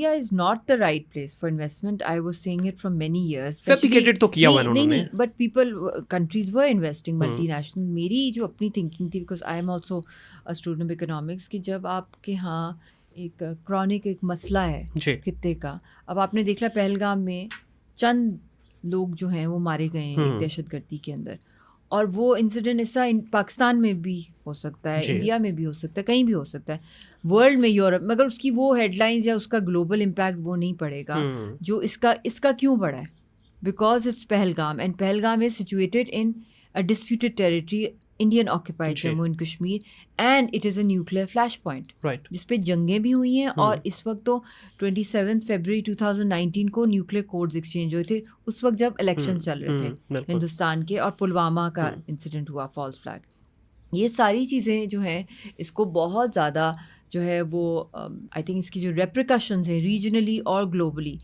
India is not the right place for investment. I was saying it from many years. Fabricated تو کیا ہوا انہوں نے. But countries were investing multinational. میری جو اپنی thinking تھی, because I am also a student of economics, کہ جب آپ کے ہاں ایک کرونک ایک مسئلہ ہے خطے کا. اب آپ نے دیکھا پہلگام میں چند لوگ جو ہیں وہ مارے گئے ہیں ایک دہشت گردی کے اندر, اور وہ انسیڈنٹ ایسا پاکستان میں بھی ہو سکتا ہے, انڈیا میں بھی ہو سکتا ہے, کہیں بھی ہو سکتا ہے, ورلڈ میں, یورپ, مگر اس کی وہ ہیڈ لائنز یا اس کا گلوبل امپیکٹ وہ نہیں پڑے گا جو اس کا کیوں پڑا ہے. Because it's Pahalgam, and Pahalgam is situated in a disputed territory, Indian occupied Jammu and Kashmir, and it is a nuclear flash point جس پہ جنگیں بھی ہوئی ہیں. اور اس وقت تو 27 فیبروری 2019 کو نیوکلیئر کوڈز ایکسچینج ہوئے تھے, اس وقت جب الیکشن چل رہے تھے ہندوستان کے, اور پلوامہ کا انسیڈنٹ ہوا, فالس فلیگ. یہ ساری چیزیں جو ہیں اس کو بہت زیادہ جو ہے وہ آئی تھنک اس کی جو ریپریکاشنز ہیں ریجنلی اور گلوبلی